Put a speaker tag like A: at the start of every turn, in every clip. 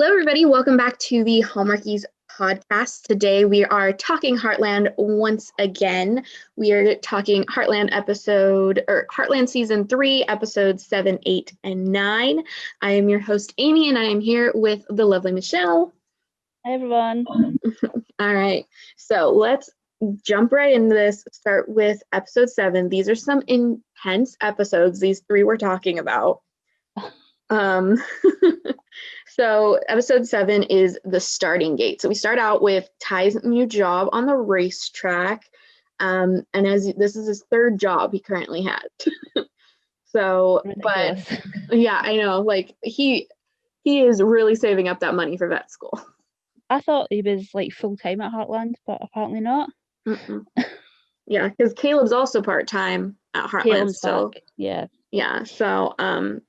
A: Hello, everybody. Welcome back to the Hallmarkies Podcast. Today we are talking Heartland once again. We are talking Heartland Season 3, Episodes 7, 8, and 9. I am your host, Amy, and I am here with the lovely Michelle.
B: Hi, everyone.
A: All right. So let's jump right into this. Start with Episode 7. These are some intense episodes, these three we're talking about. So episode 7 is the starting gate. So we start out with Ty's new job on the racetrack. And as this is his third job he currently has. So,
B: Ridiculous.
A: But yeah, I know, like he is really saving up that money for vet school.
B: I thought he was like full-time at Heartland, but apparently not.
A: Yeah, because Caleb's also part-time at Heartland.
B: Caleb's
A: so
B: back. Yeah.
A: So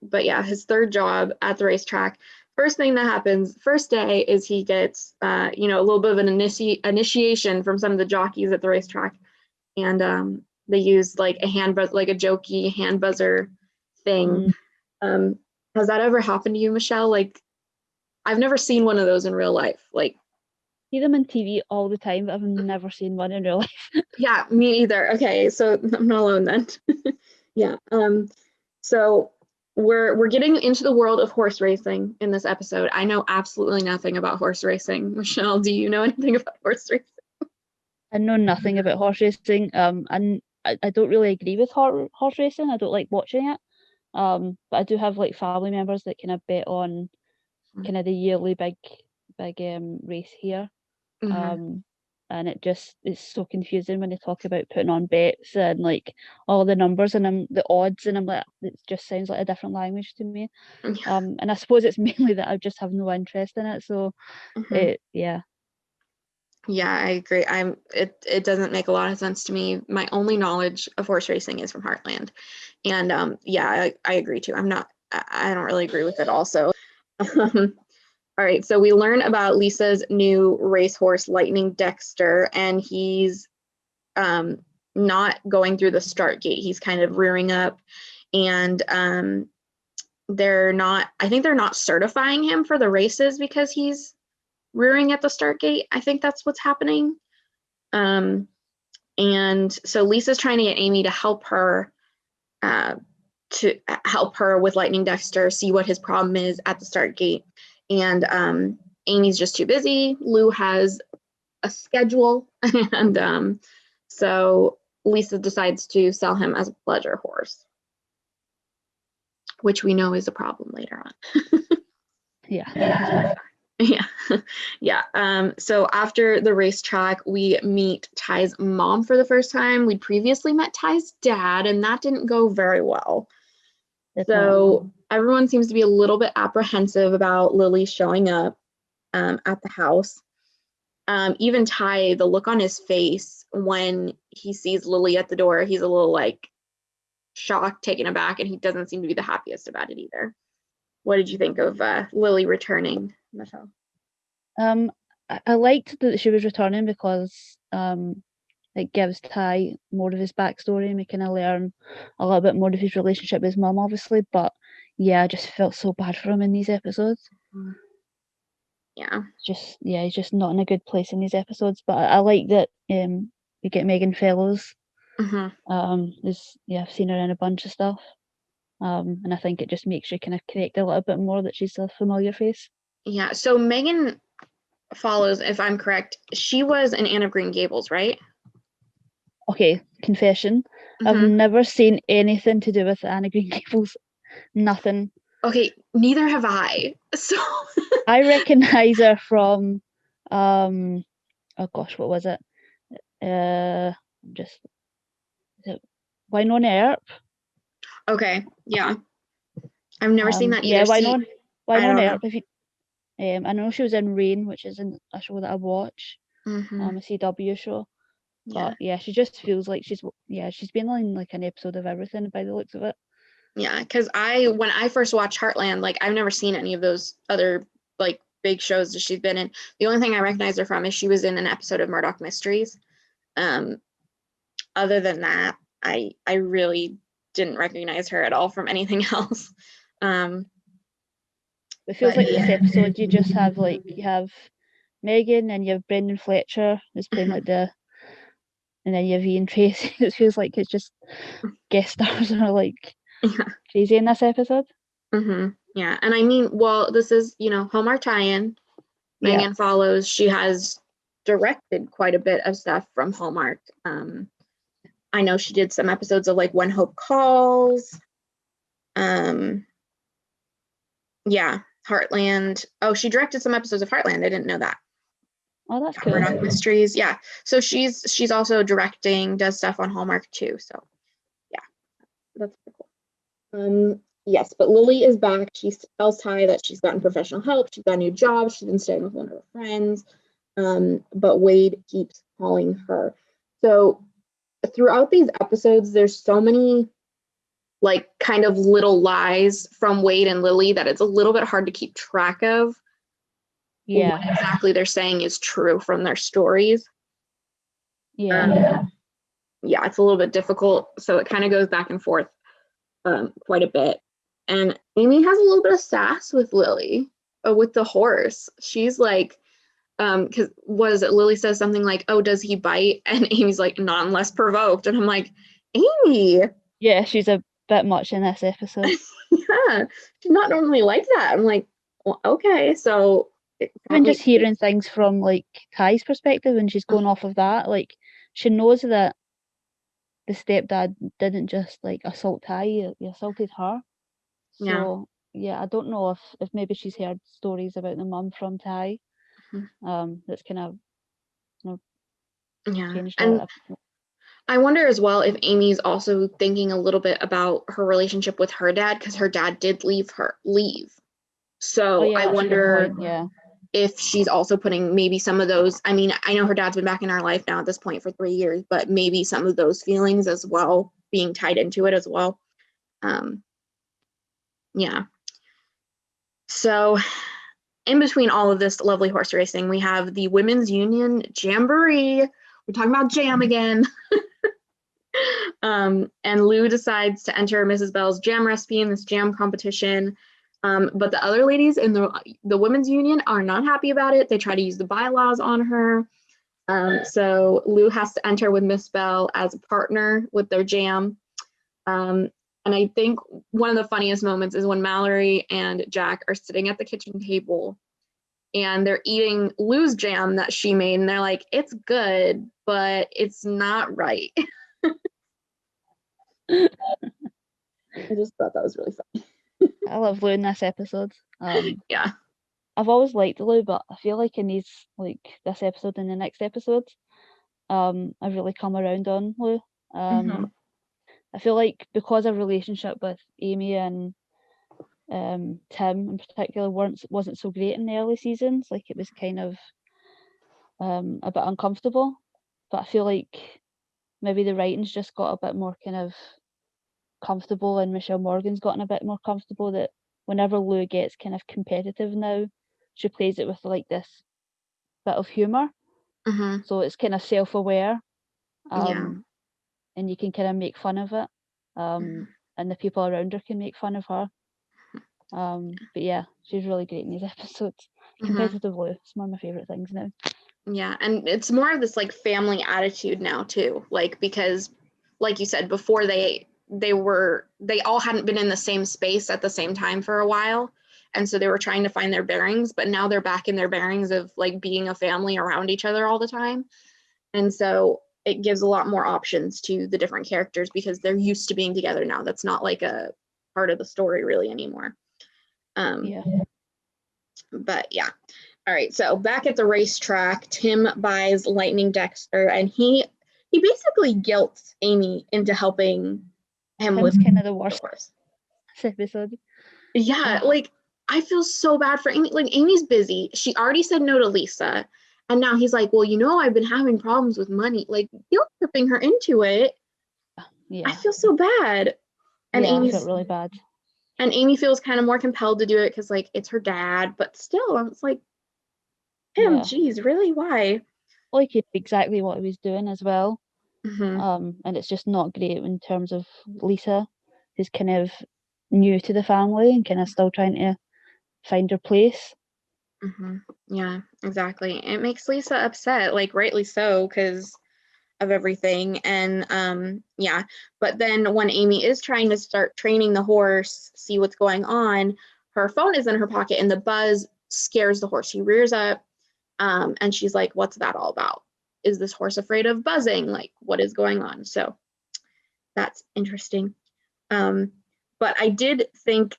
A: but yeah, his third job at the racetrack. First thing that happens, first day, is he gets a little bit of an initiation from some of the jockeys at the racetrack, and they use like a hand buzz, like a jokey hand buzzer thing. Has that ever happened to you, Michelle? Like, I've never seen one of those in real life. Like,
B: See them on TV all the time, but I've never seen one in real life.
A: Yeah, me either. Okay, so I'm not alone then. Yeah. So we're getting into the world of horse racing in this episode. I know absolutely nothing about horse racing. Michelle, do you know anything about horse racing?
B: I know nothing about horse racing. And I don't really agree with horse racing. I don't like watching it. But I do have like family members that kind of bet on kind of the yearly big race here. And it's so confusing when they talk about putting on bets and like all the numbers and the odds, and I'm like, it just sounds like a different language to me. And I suppose it's mainly that I just have no interest in it. So
A: Yeah, I agree. It doesn't make a lot of sense to me. My only knowledge of horse racing is from Heartland, and yeah, I agree too. I don't really agree with it also. All right, so we learn about Lisa's new racehorse, Lightning Dexter, and he's not going through the start gate. He's kind of rearing up, and I think they're not certifying him for the races because he's rearing at the start gate. I think that's what's happening. And so Lisa's trying to get Amy to help her with Lightning Dexter, see what his problem is at the start gate. And Amy's just too busy. Lou has a schedule, and so Lisa decides to sell him as a pleasure horse, which we know is a problem later on.
B: Yeah.
A: So after the racetrack, we meet Ty's mom for the first time. We'd previously met Ty's dad, and that didn't go very well. So everyone seems to be a little bit apprehensive about Lily showing up at the house. Even Ty, the look on his face when he sees Lily at the door, he's a little like shocked, taken aback, and he doesn't seem to be the happiest about it either. What did you think of Lily returning, Michelle?
B: I liked that she was returning because it gives Ty more of his backstory, and we kind of learn a little bit more of his relationship with his mum, obviously. But yeah, I just felt so bad for him in these episodes.
A: Yeah.
B: He's just not in a good place in these episodes. But I like that we get Megan Fellows. I've seen her in a bunch of stuff. And I think it just makes you kind of connect a little bit more that she's a familiar face.
A: Yeah. So Megan Follows, if I'm correct, she was in Anne of Green Gables, right?
B: Okay, confession. I've never seen anything to do with Anne of Green Gables. Nothing.
A: Okay, neither have I. So
B: I recognize her from oh gosh, what was it? Is it Winona Earp?
A: Okay, yeah. I've never seen that either.
B: Yeah, Winona Earp. I know she was in Rain, which is a show that I watch, a CW show. But yeah, she just feels like she's been on like an episode of everything by the looks of it.
A: Yeah, because when I first watched Heartland, like I've never seen any of those other like big shows that she's been in. The only thing I recognize her from is she was in an episode of Murdoch Mysteries. Other than that, I really didn't recognize her at all from anything else.
B: It feels
A: But
B: like this episode you just have like you have Megan and you have Brendan Fletcher who's playing like the, and then you have Ian Tracy. It feels like it's just guest stars are like
A: yeah.
B: crazy in this episode.
A: Yeah. And I mean, well, this is, Hallmark tie-in.
B: Yeah.
A: Megan follows. She has directed quite a bit of stuff from Hallmark. I know she did some episodes of like When Hope Calls. Yeah, Heartland. Oh, she directed some episodes of Heartland. I didn't know that.
B: Oh, that's cool.
A: Murdoch Mysteries. Yeah. So she's also directing, does stuff on Hallmark too. So yeah, that's pretty cool. Yes, but Lily is back. She tells Ty that she's gotten professional help. She's got a new job. She's been staying with one of her friends. But Wade keeps calling her. So throughout these episodes, there's so many like kind of little lies from Wade and Lily that it's a little bit hard to keep track of what exactly they're saying is true from their stories.
B: Yeah.
A: Yeah, it's a little bit difficult. So it kind of goes back and forth quite a bit. And Amy has a little bit of sass with Lily, with the horse. She's like, because Lily says something like, "Oh, does he bite?" And Amy's like, "Not unless provoked." And I'm like, Amy.
B: Yeah, she's a bit much in this episode.
A: Yeah, she's not normally like that. I'm like, well, okay, so
B: even just hearing things from like Ty's perspective when she's going off of that, like she knows that the stepdad didn't just like assault Ty, he assaulted her. So yeah, I don't know if maybe she's heard stories about the mum from Ty. That's kind of changed her.
A: And I wonder as well if Amy's also thinking a little bit about her relationship with her dad, because her dad did leave. So I wonder if she's also putting maybe some of those, I mean, I know her dad's been back in our life now at this point for 3 years, but maybe some of those feelings as well being tied into it as well. Yeah. So in between all of this lovely horse racing, we have the Women's Union Jamboree. We're talking about jam again. And Lou decides to enter Mrs. Bell's jam recipe in this jam competition. But the other ladies in the Women's Union are not happy about it. They try to use the bylaws on her. So Lou has to enter with Miss Bell as a partner with their jam. And I think one of the funniest moments is when Mallory and Jack are sitting at the kitchen table and they're eating Lou's jam that she made. And they're like, it's good, but it's not right. I just thought that was really funny.
B: I love Lou in this episode.
A: Yeah.
B: I've always liked Lou, but I feel like in these, like this episode and the next episode, I've really come around on Lou. I feel like because of relationship with Amy and Tim in particular wasn't so great in the early seasons, like it was kind of a bit uncomfortable, but I feel like maybe the writing's just got a bit more kind of comfortable, and Michelle Morgan's gotten a bit more comfortable, that whenever Lou gets kind of competitive now, she plays it with like this bit of humor. So it's kind of self-aware, and you can kind of make fun of it, and the people around her can make fun of her. But yeah, she's really great in these episodes. Competitive Lou, it's one of my favorite things now.
A: Yeah, and it's more of this like family attitude now too, like because like you said before, they all hadn't been in the same space at the same time for a while, and so they were trying to find their bearings, but now they're back in their bearings of like being a family around each other all the time. And so it gives a lot more options to the different characters because they're used to being together now. That's not like a part of the story really anymore. But yeah. All right, so back at the racetrack, Tim buys Lightning Dexter, and he basically guilts Amy into helping him with
B: kind of the worst episode.
A: Yeah, like I feel so bad for Amy. Like Amy's busy. She already said no to Lisa, and now he's like, well, I've been having problems with money, like guilt tripping her into it. I feel so bad. And
B: I felt really bad.
A: And Amy feels kind of more compelled to do it because like it's her dad, but still, it's like, Tim, geez, really? Why?
B: Like he knew exactly what he was doing as well. And it's just not great in terms of Lisa, who's kind of new to the family and kind of still trying to find her place.
A: Yeah, exactly. It makes Lisa upset, like rightly so, because of everything. And yeah, but then when Amy is trying to start training the horse, see what's going on, her phone is in her pocket and the buzz scares the horse. He rears up, and she's like, what's that all about? Is this horse afraid of buzzing? Like, what is going on? So that's interesting. But I did think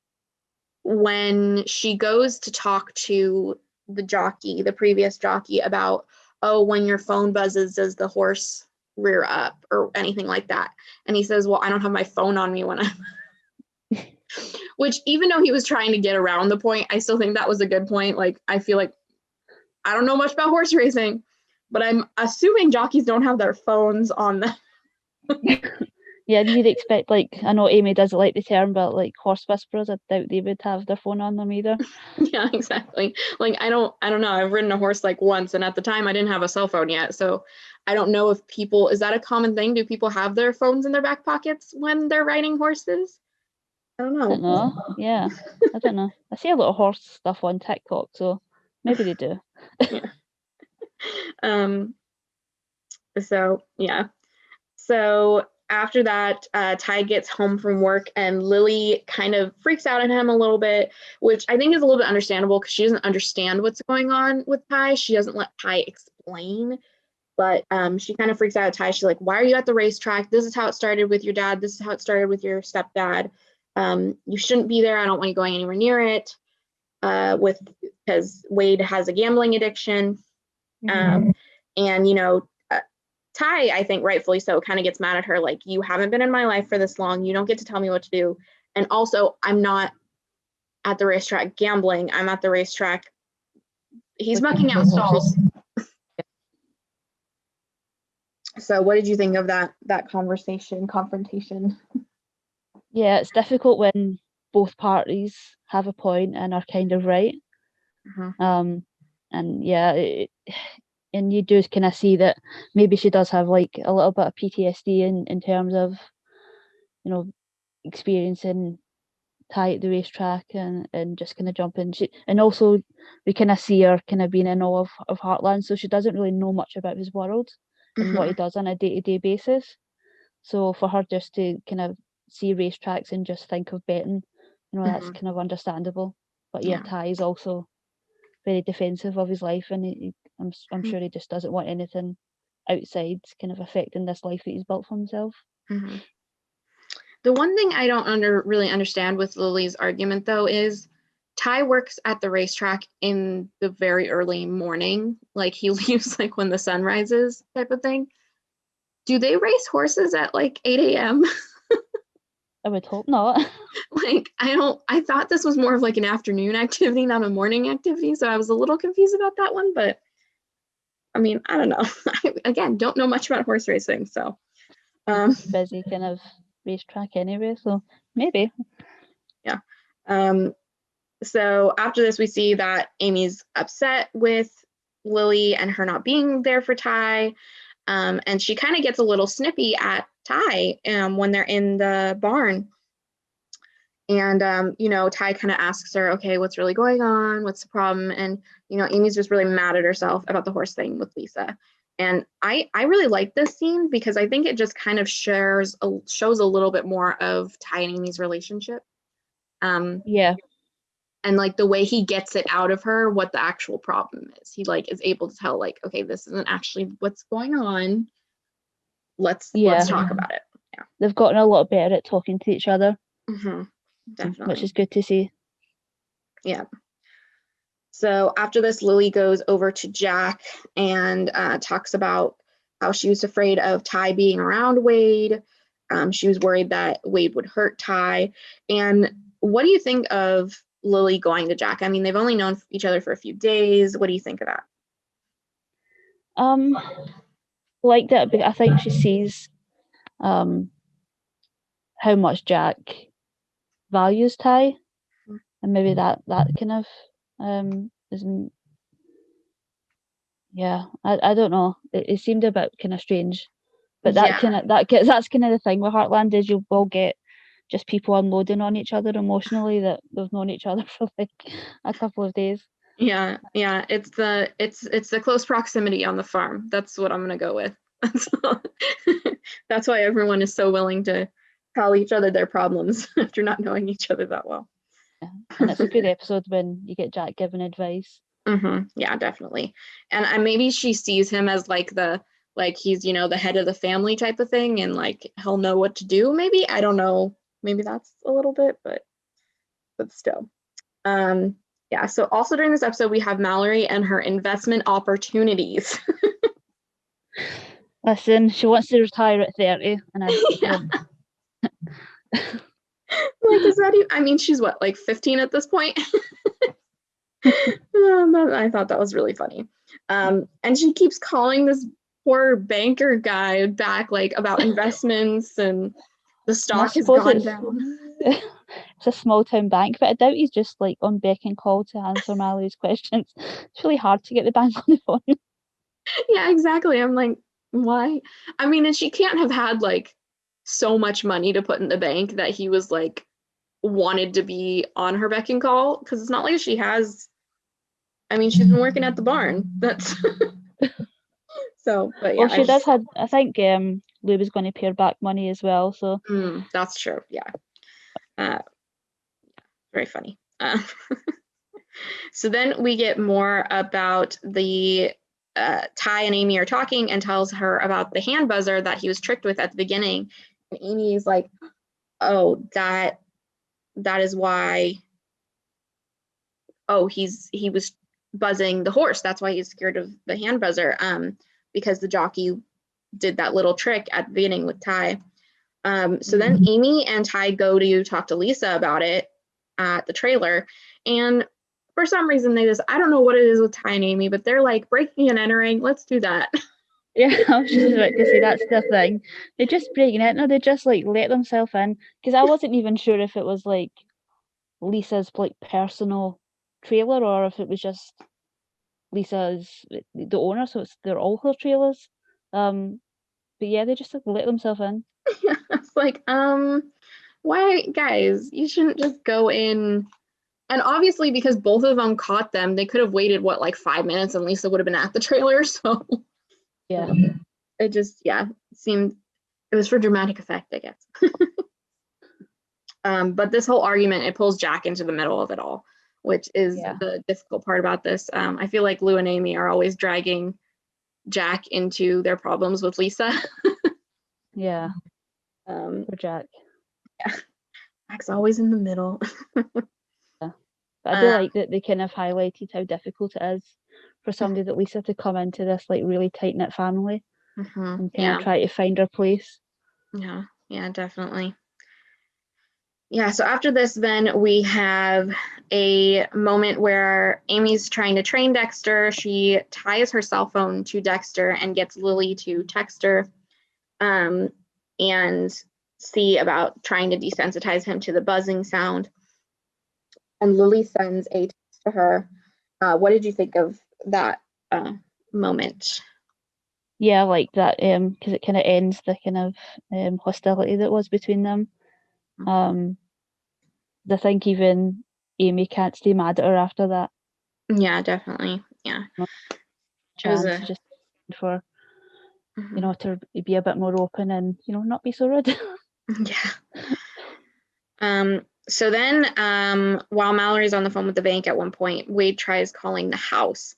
A: when she goes to talk to the jockey, the previous jockey, about, oh, when your phone buzzes, does the horse rear up or anything like that? And he says, well, I don't have my phone on me when I'm which, even though he was trying to get around the point, I still think that was a good point. Like, I feel like I don't know much about horse racing, but I'm assuming jockeys don't have their phones on them.
B: Yeah, you'd expect, like, I know Amy doesn't like the term, but like horse whisperers, I doubt they would have their phone on them either.
A: Yeah, exactly. Like, I don't know. I've ridden a horse like once, and at the time I didn't have a cell phone yet. So I don't know if people, is that a common thing? Do people have their phones in their back pockets when they're riding horses? I don't know.
B: I don't know. Yeah, I don't know. I see a lot of horse stuff on TikTok, so maybe they do.
A: Yeah. So yeah. So after that, Ty gets home from work and Lily kind of freaks out at him a little bit, which I think is a little bit understandable because she doesn't understand what's going on with Ty. She doesn't let Ty explain, but she kind of freaks out at Ty. She's like, why are you at the racetrack? This is how it started with your dad. This is how it started with your stepdad. You shouldn't be there. I don't want you going anywhere near it, because Wade has a gambling addiction. And, you know, Ty, I think rightfully so, kind of gets mad at her, like, you haven't been in my life for this long. You don't get to tell me what to do. And also, I'm not at the racetrack gambling. I'm at the racetrack. He's mucking out stalls. So what did you think of that confrontation?
B: Yeah, it's difficult when both parties have a point and are kind of right. And yeah, and you do kind of see that maybe she does have like a little bit of PTSD in terms of, you know, experiencing Ty at the racetrack and just kind of jumping. And also we kind of see her kind of being in awe of Heartland, so she doesn't really know much about his world and what he does on a day-to-day basis. So for her just to kind of see racetracks and just think of betting, you know, that's kind of understandable. But yeah, Ty is also very defensive of his life, and I'm sure he just doesn't want anything outside kind of affecting this life that he's built for himself.
A: The one thing I don't really understand with Lily's argument, though, is Ty works at the racetrack in the very early morning. Like, he leaves like when the sun rises type of thing. Do they race horses at like 8 a.m.?
B: I would hope not.
A: Like, I thought this was more of like an afternoon activity, not a morning activity. So I was a little confused about that one, but I mean, I don't know. I, again, don't know much about horse racing, so.
B: Busy kind of racetrack anyway, so maybe.
A: Yeah. So after this, we see that Amy's upset with Lily and her not being there for Ty. And she kind of gets a little snippy at Ty when they're in the barn. And, you know, Ty kind of asks her, okay, what's really going on? What's the problem? And, you know, Amy's just really mad at herself about the horse thing with Lisa. And I really like this scene because I think it just kind of shows a little bit more of Ty and Amy's relationship.
B: Yeah.
A: And like the way he gets it out of her, what the actual problem is. He like is able to tell, like, okay, this isn't actually what's going on. Let's talk about it. Yeah.
B: They've gotten a lot better at talking to each other.
A: Definitely.
B: Which is good to see.
A: Yeah. So after this, Lily goes over to Jack and talks about how she was afraid of Ty being around Wade. She was worried that Wade would hurt Ty. And what do you think of Lily going to Jack? I mean, they've only known each other for a few days. What do you think of that?
B: Like that, but I think she sees how much Jack values Ty, and maybe that kind of isn't. Yeah, I don't know. It seemed a bit kind of strange, but that's kind of the thing with Heartland is you will get just people unloading on each other emotionally, that they've known each other for like a couple of days.
A: Yeah, it's the close proximity on the farm. That's what I'm gonna go with. That's why everyone is so willing to tell each other their problems after not knowing each other that well.
B: Yeah. And it's a good episode when you get Jack giving advice.
A: Yeah, definitely. And maybe she sees him as like he's, the head of the family type of thing, and like he'll know what to do. Maybe, I don't know. Maybe that's a little bit, but still. Yeah, so also during this episode, we have Mallory and her investment opportunities.
B: Listen, she wants to retire at 30, and I don't.
A: Like, is that even, I mean, she's what, like 15 at this point? I thought that was really funny. And she keeps calling this poor banker guy back, like, about investments, and the stock has gone down.
B: It's a small town bank, but I doubt he's just like on beck and call to answer Mallory's questions. It's really hard to get the bank on the phone.
A: Yeah, exactly. I'm like, why? I mean, and she can't have had like so much money to put in the bank that he was like wanted to be on her beck and call, because it's not like she has. I mean, she's been working at the barn. That's so, but yeah.
B: Well, she does have. I think Lou was going to pay her back money as well. So
A: that's true. Yeah. Very funny. So then we get more about the Ty and Amy are talking, and tells her about the hand buzzer that he was tricked with at the beginning. And Amy's like, oh, that is why. Oh, he was buzzing the horse. That's why he's scared of the hand buzzer. Because the jockey did that little trick at the beginning with Ty. So then Amy and Ty go to talk to Lisa about it at the trailer, and for some reason I don't know what it is with Ty and Amy, but they're like breaking and entering. Let's do that.
B: Yeah, I was just about to say that's the thing. They're just breaking it, no, they just like let themselves in, because I wasn't even sure if it was like Lisa's like personal trailer, or if it was just Lisa's the owner, so they're all her trailers. But yeah, they just like let themselves in.
A: Yeah, it's like, why, guys? You shouldn't just go in. And obviously, because both of them caught them, they could have waited, what, like 5 minutes, and Lisa would have been at the trailer. So
B: yeah,
A: it just, seemed, it was for dramatic effect, I guess. But this whole argument, it pulls Jack into the middle of it all, which is the difficult part about this. I feel like Lou and Amy are always dragging Jack into their problems with Lisa.
B: Yeah. For Jack.
A: Yeah. Jack's always in the middle.
B: Yeah. But I do like that they kind of highlighted how difficult it is for somebody that Lisa to come into this like really tight-knit family and kind of try to find her place.
A: Yeah, definitely. Yeah, so after this, then we have a moment where Amy's trying to train Dexter. She ties her cell phone to Dexter and gets Lily to text her and see about trying to desensitize him to the buzzing sound. And Lily sends a text to her. What did you think of that moment?
B: Yeah, I like that because it kind of ends the kind of hostility that was between them. I think even Amy can't stay mad at her after that.
A: Yeah, definitely. Yeah.
B: Chance just for to be a bit more open and not be so rude.
A: Yeah. So then while Mallory's on the phone with the bank at one point, Wade tries calling the house.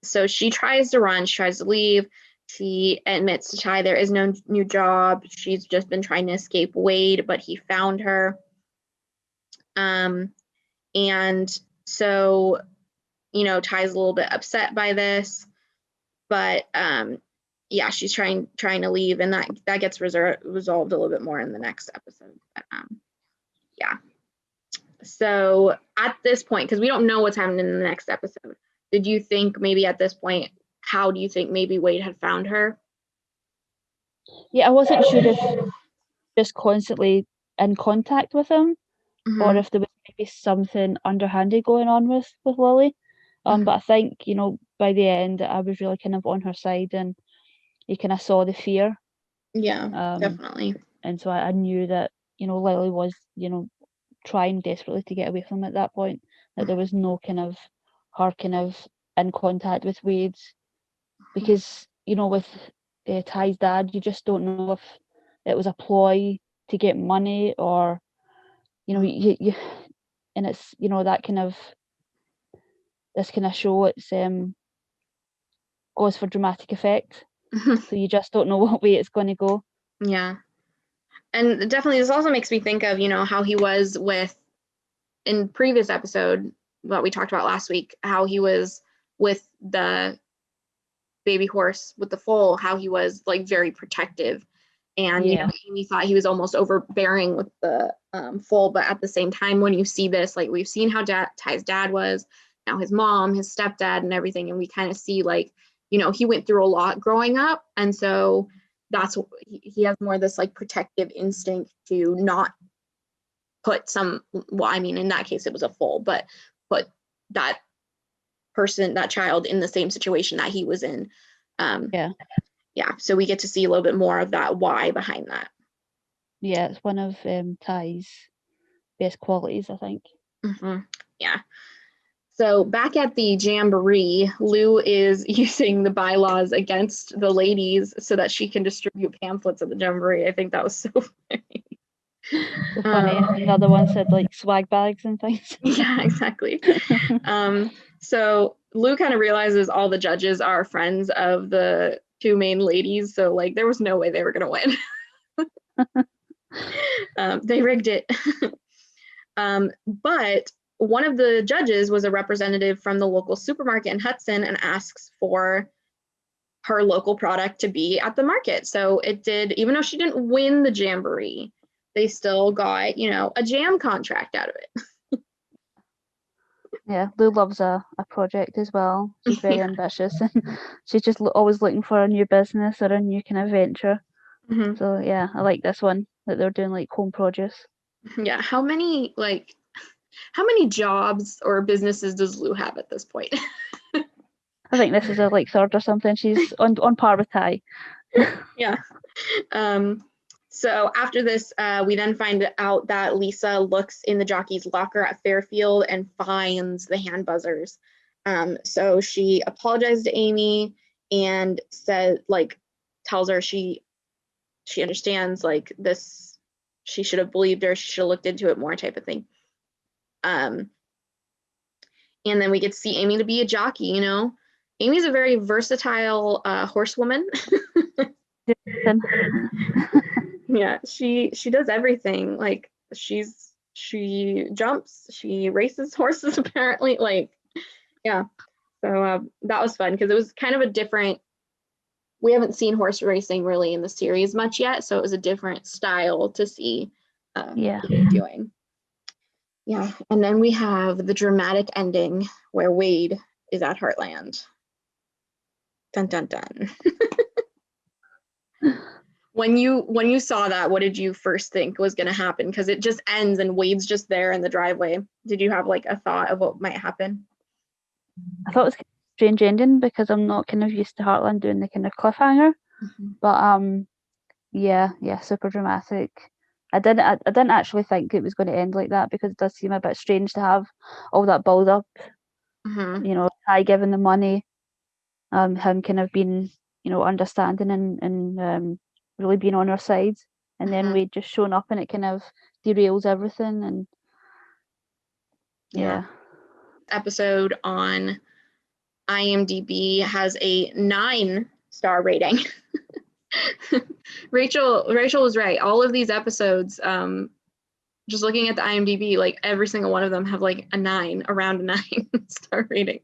A: So she tries to run, she tries to leave. She admits to Ty there is no new job. She's just been trying to escape Wade, but he found her. And so, Ty's a little bit upset by this, but she's trying to leave, and that gets resolved a little bit more in the next episode. But, so at this point, because we don't know what's happening in the next episode, did you think maybe at this point, how do you think maybe Wade had found her?
B: Yeah, I wasn't sure if just constantly in contact with him, or if there was maybe something underhanded going on with Lily. But I think, by the end, I was really kind of on her side, and you kind of saw the fear.
A: Yeah, definitely.
B: And so I knew that Lily was, trying desperately to get away from him at that point. That there was no kind of her kind of in contact with Wade, because with Ty's dad, you just don't know if it was a ploy to get money, or you and it's that kind of this kind of show, it's goes for dramatic effect, so you just don't know what way it's going to go.
A: Yeah. And definitely this also makes me think of how he was in previous episode, what we talked about last week, how he was with the baby horse, with the foal, how he was like very protective, and Amy thought he was almost overbearing with the foal, but at the same time, when you see this, like we've seen how Ty's dad was, now his mom, his stepdad, and everything, and we kind of see like he went through a lot growing up, and so that's he has more this like protective instinct to not put in that case it was a foal, but put that child in the same situation that he was in. So we get to see a little bit more of that why behind that.
B: It's one of Ty's best qualities, I think.
A: So back at the jamboree, Lou is using the bylaws against the ladies so that she can distribute pamphlets at the jamboree. I think that was so funny.
B: So funny. Another one said like swag bags and things.
A: Yeah, exactly. So Lou kind of realizes all the judges are friends of the two main ladies, so like there was no way they were gonna win. They rigged it. But one of the judges was a representative from the local supermarket in Hudson and asks for her local product to be at the market. So it did, even though she didn't win the jamboree, they still got, a jam contract out of it.
B: Yeah, Lou loves a project as well. She's very ambitious, and she's just always looking for a new business or a new kind of venture. So yeah, I like this one, that they're doing like home produce.
A: Yeah, how many jobs or businesses does Lou have at this point?
B: I think this is her like third or something. She's on par with Ty.
A: Yeah. So after this, we then find out that Lisa looks in the jockey's locker at Fairfield and finds the hand buzzers. So she apologized to Amy and tells her she understands like this, she should have believed her, she should have looked into it more type of thing. And then we get to see Amy to be a jockey, Amy's a very versatile horsewoman. Yeah, she does everything. Like she jumps, she races horses apparently. Like, yeah. So that was fun because it was kind of a different. We haven't seen horse racing really in the series much yet, so it was a different style to see. Doing. Yeah, and then we have the dramatic ending where Wade is at Heartland. Dun dun dun. When you saw that, what did you first think was going to happen? Because it just ends and Wade's just there in the driveway. Did you have like a thought of what might happen?
B: I thought it was a strange ending because I'm not kind of used to Heartland doing the kind of cliffhanger. But yeah, super dramatic. I didn't actually think it was going to end like that because it does seem a bit strange to have all that build up. Ty giving the money, him kind of being, understanding and really being on our side, and then Wade just showing up and it kind of derails everything. And yeah.
A: Episode on IMDb has a 9-star rating. Rachel was right. All of these episodes, just looking at the IMDb, like every single one of them have like around a 9-star rating.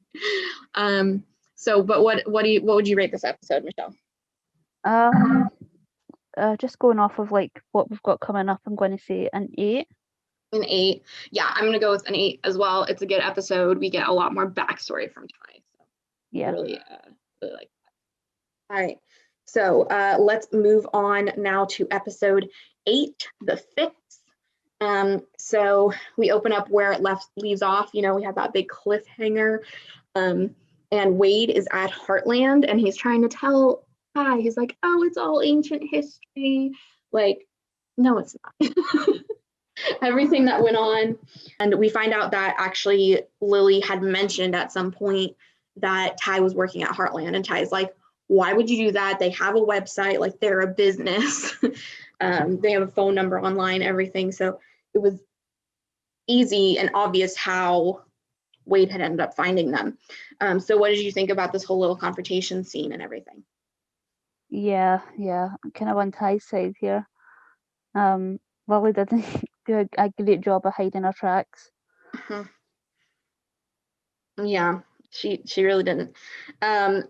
A: So, but what would you rate this episode, Michelle?
B: Just going off of like what we've got coming up, I'm going to say an 8.
A: An 8. Yeah, I'm going to go with an 8 as well. It's a good episode. We get a lot more backstory from Ty. So
B: yeah,
A: really like that. All right. So let's move on now to episode 8, The Fix. So we open up where it leaves off. We have that big cliffhanger. And Wade is at Heartland and he's trying to tell Ty, he's like, oh, it's all ancient history. Like, no, it's not. everything that went on. And we find out that actually Lily had mentioned at some point that Ty was working at Heartland, and Ty's like, why would you do that? They have a website, like they're a business. They have a phone number online, everything. So it was easy and obvious how Wade had ended up finding them. So what did you think about this whole little confrontation scene and everything?
B: Yeah, I'm kind of on Ty's side here. Lily didn't do a great job of hiding her tracks.
A: Yeah, she really didn't.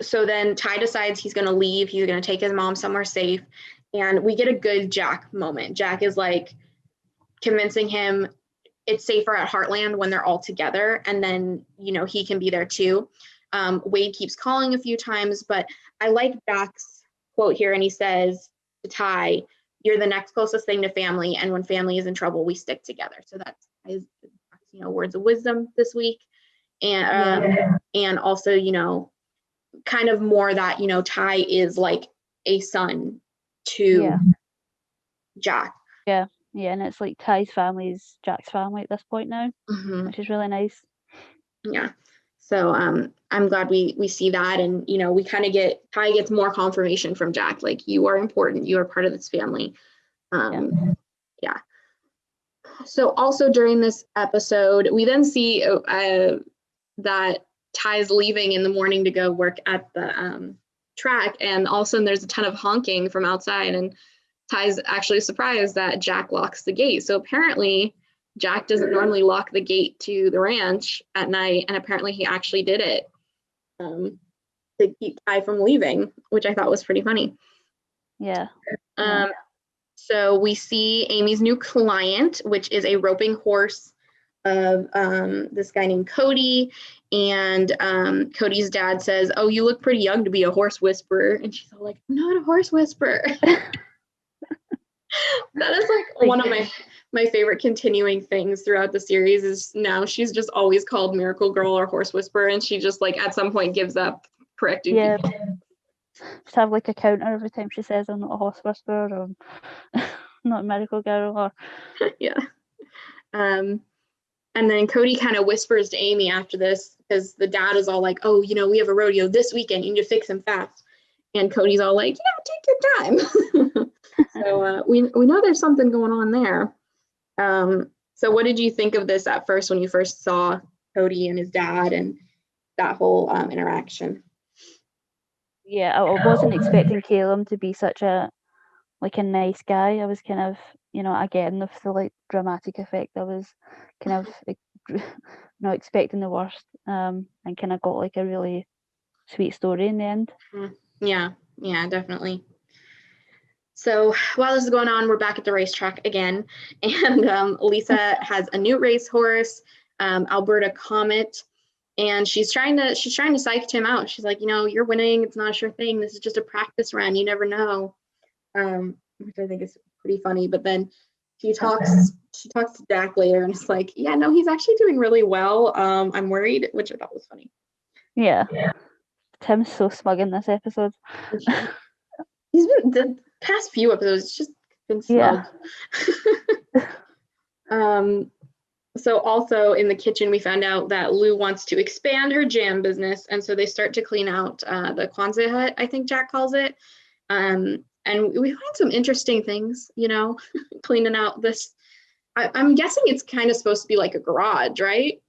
A: So then Ty decides he's going to leave. He's going to take his mom somewhere safe. And we get a good Jack moment. Jack is like convincing him it's safer at Heartland when they're all together. And then, he can be there too. Wade keeps calling a few times, but I like Jack's quote here. And he says to Ty, you're the next closest thing to family. And when family is in trouble, we stick together. So that's his, words of wisdom this week. And also, kind of more that, Ty is like a son to Jack.
B: Yeah, and it's like Ty's family is Jack's family at this point now, which is really nice.
A: Yeah. So I'm glad we see that, and we kind of Ty gets more confirmation from Jack, like you are important, you are part of this family. Yeah. So also during this episode, we then see that Ty's leaving in the morning to go work at the track, and all of a sudden there's a ton of honking from outside, and Ty's actually surprised that Jack locks the gate. So apparently Jack doesn't normally lock the gate to the ranch at night, and apparently he actually did it to keep Ty from leaving, which I thought was pretty funny.
B: Yeah.
A: So we see Amy's new client, which is a roping horse of this guy named Cody, and Cody's dad says, oh, you look pretty young to be a horse whisperer, and she's all like, I'm not a horse whisperer. That is like one of my favorite continuing things throughout the series is now she's just always called Miracle Girl or Horse Whisperer, and she just like at some point gives up correcting people.
B: Just have like a counter every time she says I'm not a horse whisperer or not a Miracle Girl or
A: yeah. And then Cody kind of whispers to Amy after this because the dad is all like, oh, we have a rodeo this weekend, you need to fix him fast. And Cody's all like, yeah, take your time. So we know there's something going on there. So what did you think of this at first when you first saw Cody and his dad and that whole interaction?
B: Yeah, I wasn't expecting Caleb to be such a nice guy. I was kind of, again, with the like dramatic effect, I was kind of not expecting the worst, and kind of got like a really sweet story in the end.
A: Yeah, definitely. So while this is going on, we're back at the racetrack again, and Lisa has a new racehorse, Alberta Comet, and she's trying to psych him out. She's like, you're winning. It's not a sure thing. This is just a practice run. You never know, which I think is pretty funny. But then she talks to Jack later, and it's like, yeah, no, he's actually doing really well. I'm worried, which I thought was funny.
B: Yeah. Tim's so smug in this episode.
A: He's been the past few episodes just been smug. Yeah. So also in the kitchen, we found out that Lou wants to expand her jam business, and so they start to clean out the Kwanzaa hut, I think Jack calls it. And we find some interesting things, cleaning out this. I'm guessing it's kind of supposed to be like a garage, right?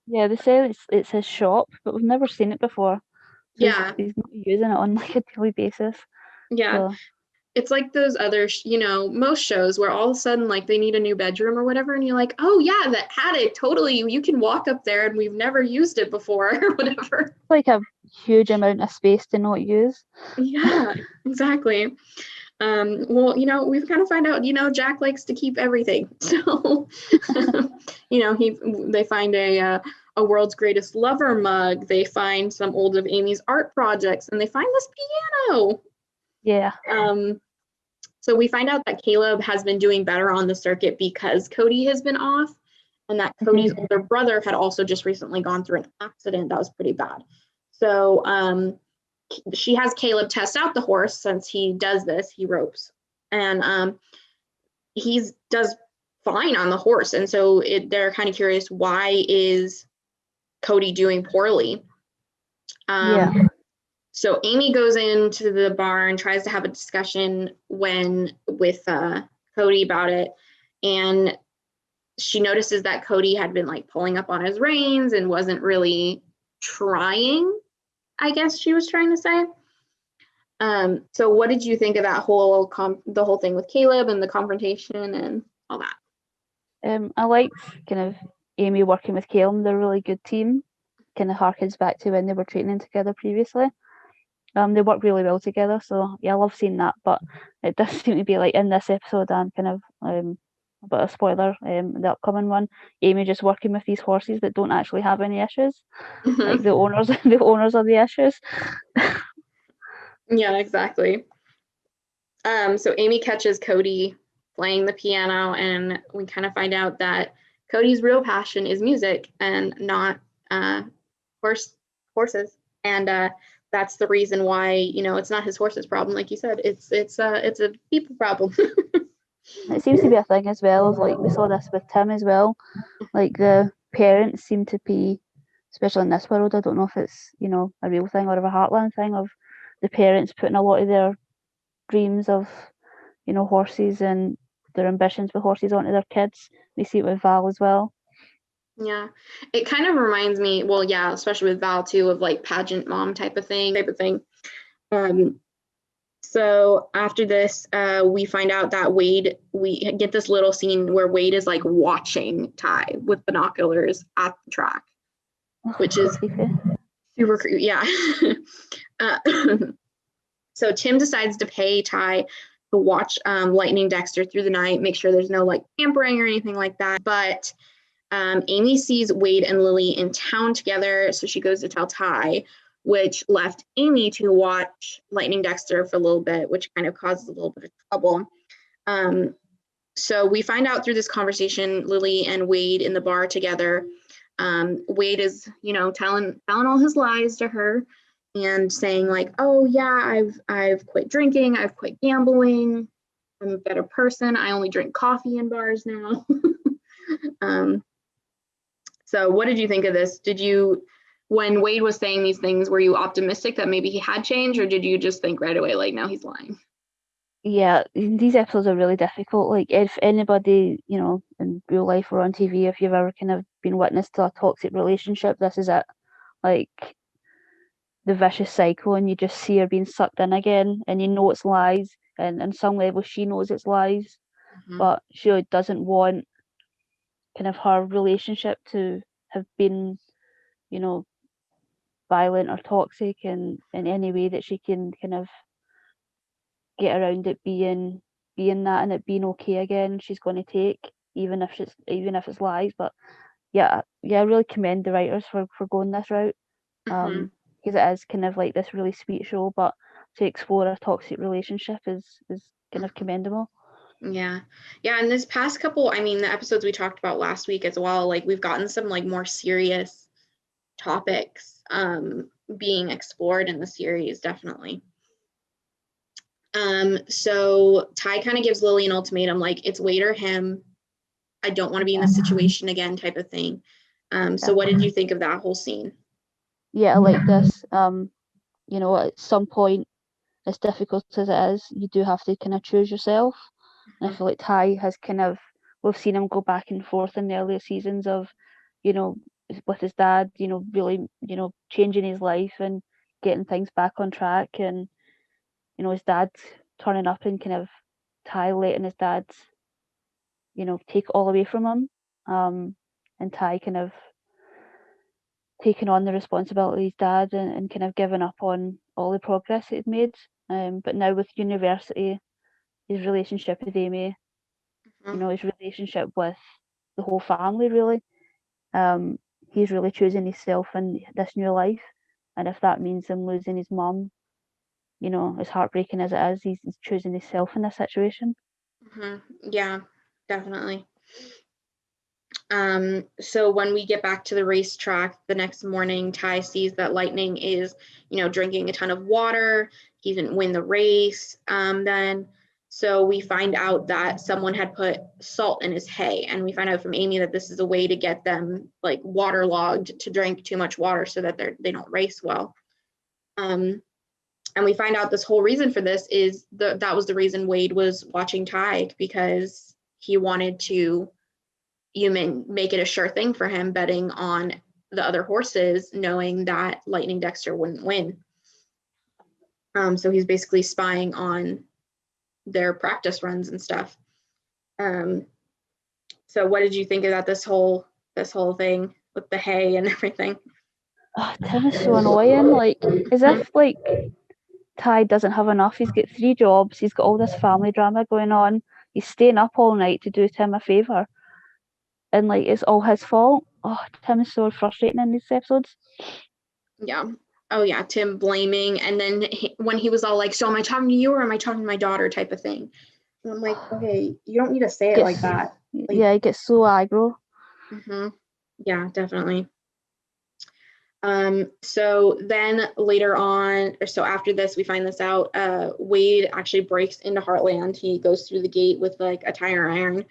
B: Yeah, they say it's his shop, but we've never seen it before. So he's not using it on like a daily basis.
A: Yeah. So. It's like those other, most shows where all of a sudden, like, they need a new bedroom or whatever, and you're like, oh, yeah, the attic, totally, you can walk up there, and we've never used it before, or whatever.
B: Like a huge amount of space to not use.
A: Yeah, exactly. Well, we've kind of found out, Jack likes to keep everything. So, they find a world's greatest lover mug, they find some old of Amy's art projects, and they find this piano.
B: Yeah.
A: So we find out that Caleb has been doing better on the circuit because Cody has been off, and that Cody's older brother had also just recently gone through an accident that was pretty bad. So she has Caleb test out the horse since he does this, he ropes. And he does fine on the horse. And so they're kind of curious, why is Cody doing poorly? So Amy goes into the barn, tries to have a discussion with Cody about it. And she notices that Cody had been like pulling up on his reins and wasn't really trying, I guess she was trying to say. So what did you think of that whole the whole thing with Caleb and the confrontation and all that?
B: I liked kind of Amy working with Caleb. They're a really good team. Kind of harkens back to when they were training together previously. They work really well together, so yeah, I love seeing that. But it does seem to be like in this episode and kind of a bit of spoiler, the upcoming one, Amy just working with these horses that don't actually have any issues. Like the owners are the issues.
A: Yeah, exactly. So Amy catches Cody playing the piano, and we kind of find out that Cody's real passion is music and not horses. And that's the reason why, it's not his horse's problem, like you said. It's a people problem.
B: It seems to be a thing as well. Like we saw this with Tim as well. Like the parents seem to be, especially in this world, I don't know if it's a real thing or a Heartland thing, of the parents putting a lot of their dreams of horses and their ambitions with horses onto their kids. We see it with Val as well.
A: Yeah, it kind of reminds me, well, yeah, especially with Val too, of like pageant mom type of thing. So after this, we find out that Wade, we get this little scene where Wade is like watching Ty with binoculars at the track, which is super creepy. Yeah. So Tim decides to pay Ty to watch Lightning Dexter through the night, make sure there's no like tampering or anything like that. But Amy sees Wade and Lily in town together, so she goes to tell Ty, which left Amy to watch Lightning Dexter for a little bit, which kind of causes a little bit of trouble. So we find out through this conversation, Lily and Wade in the bar together. Wade is, telling all his lies to her and saying like, oh yeah, I've quit drinking, I've quit gambling, I'm a better person, I only drink coffee in bars now. So what did you think of this? When Wade was saying these things, were you optimistic that maybe he had changed, or did you just think right away, like, no, he's lying?
B: Yeah, these episodes are really difficult. Like, if anybody, in real life or on TV, if you've ever kind of been witness to a toxic relationship, this is it. Like, the vicious cycle, and you just see her being sucked in again, and it's lies, and on some level she knows it's lies, but she doesn't want kind of her relationship to have been, violent or toxic in any way that she can kind of get around it being that and it being okay again. She's going to take, even if it's lies. But yeah, I really commend the writers for going this route, because it is kind of like this really sweet show, but to explore a toxic relationship is kind of commendable.
A: Yeah. And this past couple, the episodes we talked about last week as well, like we've gotten some like more serious topics being explored in the series, definitely. So Ty kind of gives Lily an ultimatum, like, it's Wade or him. I don't want to be in this situation again, type of thing. So what did you think of that whole scene?
B: Yeah, I like this. At some point, as difficult as it is, you do have to kind of choose yourself. And I feel like Ty has we've seen him go back and forth in the earlier seasons of, with his dad, really, changing his life and getting things back on track. And, his dad turning up and kind of Ty letting his dad, take all away from him. And Ty kind of taking on the responsibility of his dad and kind of giving up on all the progress he'd made. But now with university, his relationship with Amy, his relationship with the whole family, really, he's really choosing himself in this new life. And if that means him losing his mum, as heartbreaking as it is, he's choosing himself in this situation.
A: Yeah, definitely. So when we get back to the racetrack the next morning, Ty sees that Lightning is, drinking a ton of water. He didn't win the race then. So we find out that someone had put salt in his hay, and we find out from Amy that this is a way to get them like waterlogged, to drink too much water so that they don't race well. And we find out this whole reason for this is that was the reason Wade was watching Tide, because he wanted to make it a sure thing for him, betting on the other horses, knowing that Lightning Dexter wouldn't win. So he's basically spying on their practice runs and stuff. So what did you think about this whole thing with the hay and everything?
B: Oh, Tim is so annoying. Like, as if like Ty doesn't have enough. He's got 3 jobs. He's got all this family drama going on. He's staying up all night to do Tim a favour, and like it's all his fault. Oh, Tim is so frustrating in these episodes.
A: Yeah. Oh yeah, Tim blaming, and then when he was all like, "So am I talking to you or am I talking to my daughter?" type of thing. And I'm like, okay, you don't need to say it like that. Like,
B: yeah, he gets so aggro.
A: Mm-hmm. Yeah, definitely. So then later on, or so after this, we find this out, Wade actually breaks into Heartland. He goes through the gate with like a tire iron,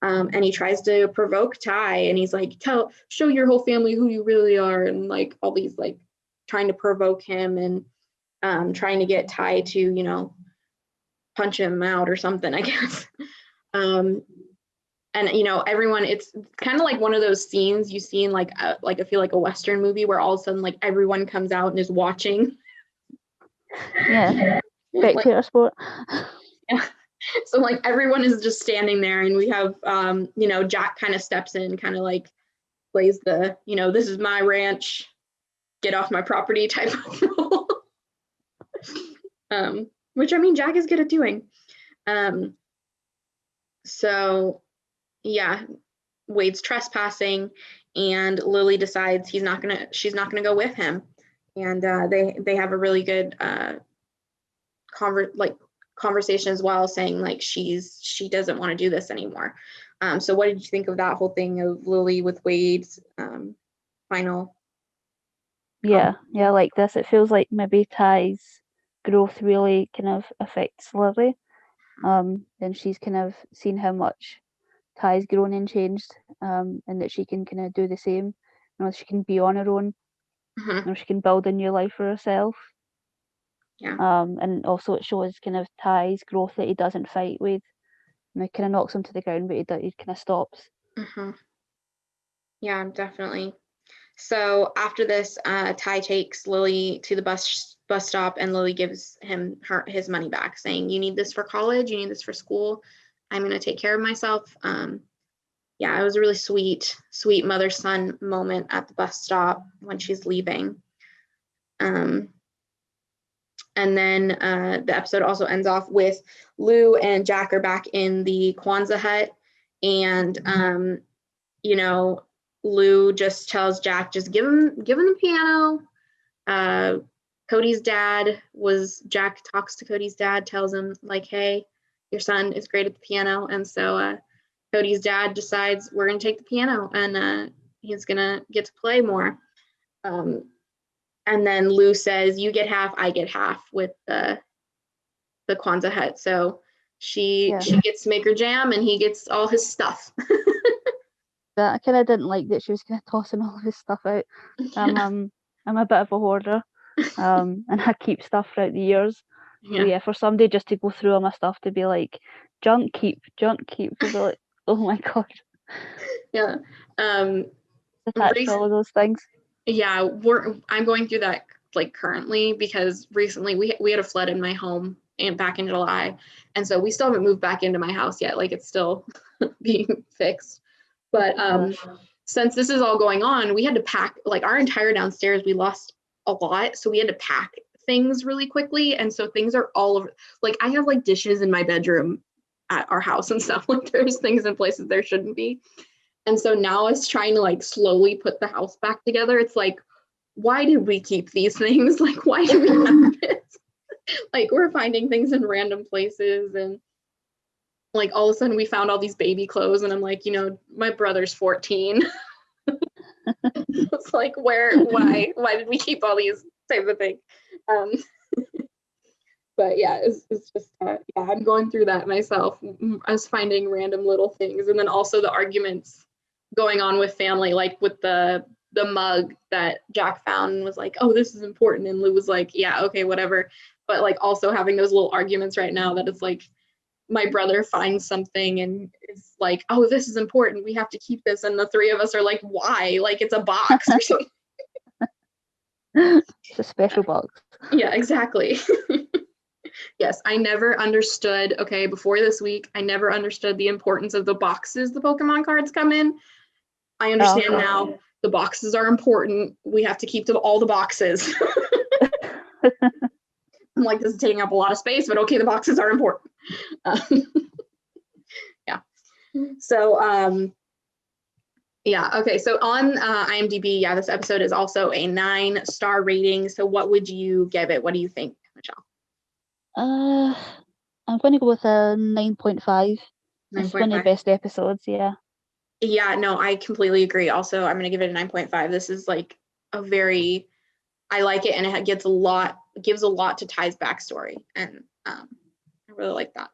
A: and he tries to provoke Ty, and he's like, show your whole family who you really are, and like all these like trying to provoke him, and trying to get Ty to, you know, punch him out or something, I guess. And you know, everyone, it's kind of like one of those scenes you see in like I feel like a Western movie where all of a sudden like everyone comes out and is watching.
B: Yeah, spectator sport.
A: Yeah. So like everyone is just standing there, and we have you know, Jack kind of steps in, kind of like plays the, you know, this is my ranch, get off my property type of role. Which I mean, Jack is good at doing. So yeah, Wade's trespassing, and Lily decides she's not gonna go with him, and they have a really good conversation as well, saying like she doesn't want to do this anymore. So what did you think of that whole thing of Lily with Wade's final?
B: Yeah, like this. It feels like maybe Ty's growth really kind of affects Lily. And she's kind of seen how much Ty's grown and changed, and that she can kind of do the same. You know, she can be on her own.
A: Mm-hmm.
B: You know, she can build a new life for herself.
A: Yeah.
B: And also it shows kind of Ty's growth, that he doesn't fight with. And it kind of knocks him to the ground, but he kind of stops.
A: Mm-hmm. Yeah, definitely. So after this, Ty takes Lily to the bus stop, and Lily gives him his money back, saying, "You need this for college. You need this for school. I'm going to take care of myself." Yeah, it was a really sweet mother-son moment at the bus stop when she's leaving. And then the episode also ends off with Lou and Jack are back in the Kwanzaa hut, and you know, Lou just tells Jack, just give him the piano. Jack talks to Cody's dad, tells him like, hey, your son is great at the piano. And so Cody's dad decides we're going to take the piano, and he's going to get to play more. And then Lou says, you get half, I get half with the Kwanzaa hut. So she gets to make her jam, and he gets all his stuff.
B: But I kind of didn't like that she was kind of tossing all of his stuff out. I'm a bit of a hoarder, and I keep stuff throughout the years. So yeah, for somebody just to go through all my stuff to be like, junk keep, to be like, oh my god.
A: Yeah.
B: Attached to all of those things.
A: Yeah, I'm going through that like currently, because recently we had a flood in my home and back in July, and so we still haven't moved back into my house yet. Like, it's still being fixed. But since this is all going on, we had to pack like our entire downstairs. We lost a lot, so we had to pack things really quickly, and so things are all over. Like, I have like dishes in my bedroom at our house and stuff. Like, there's things in places there shouldn't be. And so now it's trying to like slowly put the house back together. It's like, why did we keep these things? Like, why do we have this? Like, we're finding things in random places, and like all of a sudden we found all these baby clothes, and I'm like, you know, my brother's 14. It's like, why did we keep all these type of thing? But yeah, it's just yeah, I'm going through that myself. I was finding random little things, and then also the arguments going on with family, like with the mug that Jack found and was like, oh, this is important, and Lou was like, yeah, okay, whatever. But like also having those little arguments right now that it's like my brother finds something and is like, oh, this is important, we have to keep this, and the three of us are like, why? Like it's a box or something.
B: It's a special box.
A: Yeah, exactly. Yes, I never understood, okay, before this week, I never understood the importance of the boxes the Pokemon cards come in. I understand now the boxes are important. We have to keep all the boxes. I'm like, this is taking up a lot of space, but okay, the boxes are important. Yeah. So, yeah, okay, so on IMDb, yeah, this episode is also a 9-star rating. So what would you give it? What do you think, Michelle?
B: I'm going to go with a 9.5. It's one of the best episodes, yeah.
A: Yeah, no, I completely agree. Also, I'm going to give it a 9.5. This is like a very, I like it, and it gives a lot to Ty's backstory, and I really like that.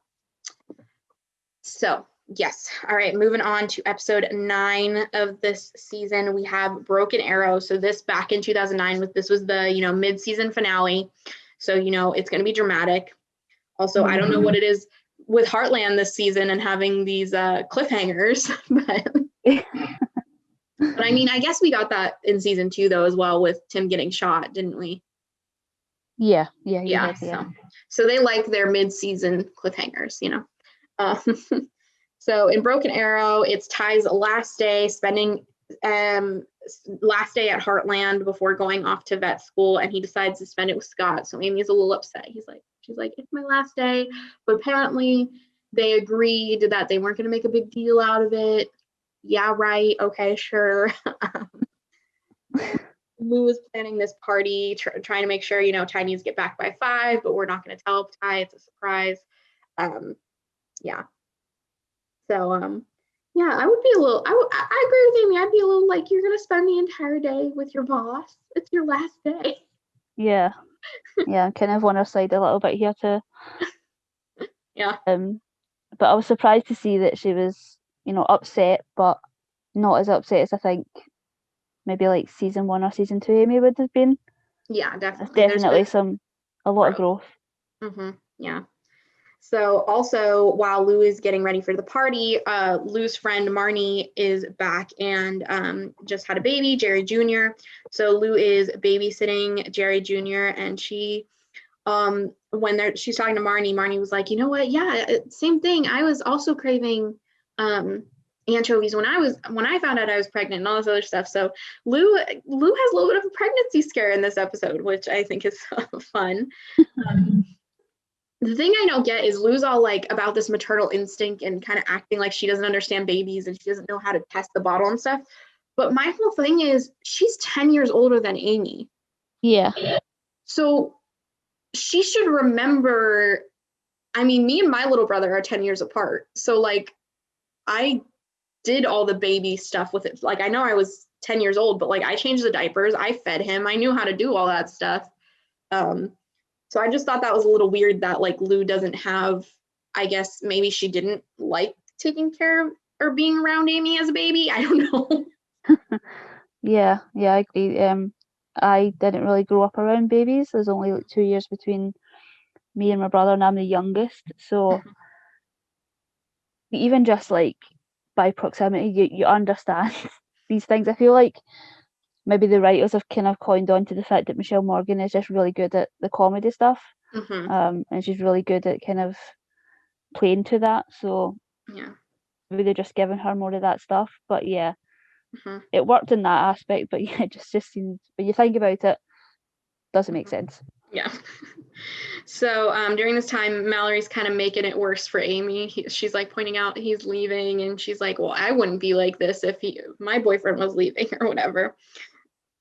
A: So, yes. All right, moving on to episode 9 of this season, we have Broken Arrow. So this back in 2009, this was the, mid-season finale. So, it's going to be dramatic. Also, I don't know what it is with Heartland this season and having these cliffhangers, but I mean, I guess we got that in season 2 though as well, with Tim getting shot, didn't we?
B: Yeah.
A: So they like their mid-season cliffhangers, So in Broken Arrow, it's Ty's last day, spending last day at Heartland before going off to vet school, and he decides to spend it with Scott. So Amy's a little upset. She's like, it's my last day, but apparently they agreed that they weren't going to make a big deal out of it. Yeah, right. Okay, sure. Lou is planning this party, trying to make sure, Ty needs to get back by 5, but we're not going to tell Ty. It's a surprise. Yeah. So, yeah, I would be a little, I agree with Amy. I'd be a little like, you're going to spend the entire day with your boss. It's your last day.
B: Yeah. Yeah, I'm kind of on her side a little bit here too.
A: Yeah.
B: But I was surprised to see that she was, upset, but not as upset as I think maybe like season 1 or season 2 Amy would have been.
A: Yeah, definitely.
B: There's definitely a lot of growth.
A: Yeah. So also, while Lou is getting ready for the party, Lou's friend Marnie is back and just had a baby, Jerry Jr. So Lou is babysitting Jerry Jr. and she, she's talking to Marnie was like, you know what? Yeah, same thing. I was also craving anchovies when I found out I was pregnant and all this other stuff. So Lou has a little bit of a pregnancy scare in this episode, which I think is fun. The thing I don't get is Lou's all like about this maternal instinct and kind of acting like she doesn't understand babies and she doesn't know how to test the bottle and stuff. But my whole thing is she's 10 years older than Amy.
B: Yeah.
A: So she should remember, I mean, me and my little brother are 10 years apart. So like I did all the baby stuff with it. Like I know I was 10 years old, but like I changed the diapers, I fed him, I knew how to do all that stuff. So I just thought that was a little weird that like Lou doesn't have, I guess maybe she didn't like taking care of or being around Amy as a baby. I don't know.
B: Yeah, I agree. I didn't really grow up around babies. There's only like 2 years between me and my brother, and I'm the youngest. So even just like by proximity, you understand these things. I feel like maybe the writers have kind of coined on to the fact that Michelle Morgan is just really good at the comedy stuff. And she's really good at kind of playing to that. So
A: yeah,
B: maybe they're just giving her more of that stuff. But yeah, it worked in that aspect. But yeah, it just seems, when you think about it, doesn't make sense.
A: Yeah. So during this time, Mallory's kind of making it worse for Amy. She's like pointing out he's leaving, and she's like, well, I wouldn't be like this if my boyfriend was leaving or whatever.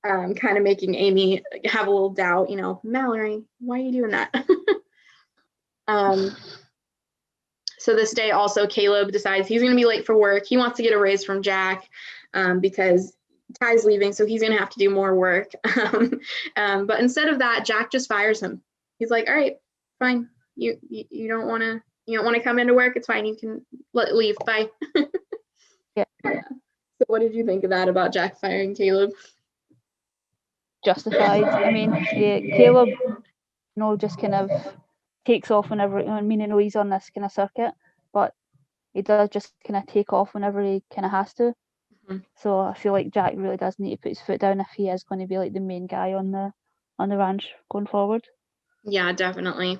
A: Kind of making Amy have a little doubt, Mallory, why are you doing that? So this day also, Caleb decides he's going to be late for work. He wants to get a raise from Jack because Ty's leaving, so he's going to have to do more work. But instead of that, Jack just fires him. He's like, all right, fine. you don't want to come into work, it's fine, you can leave, bye.
B: Yeah.
A: So what did you think of that about Jack firing Caleb?
B: Justified. I mean, yeah, Caleb, just kind of takes off whenever, I mean, I know he's on this kind of circuit, but he does just kind of take off whenever he kind of has to. Mm-hmm. So I feel like Jack really does need to put his foot down if he is going to be like the main guy on the ranch going forward.
A: Yeah, definitely.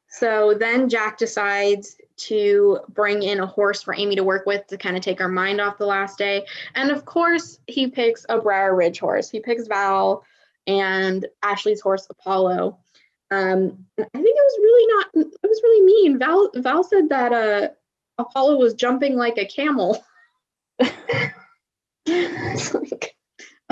A: So then Jack decides to bring in a horse for Amy to work with to kind of take our mind off the last day. And of course, he picks a Briar Ridge horse. He picks Val and Ashley's horse, Apollo. I think it was really mean. Val said that Apollo was jumping like a camel.
B: And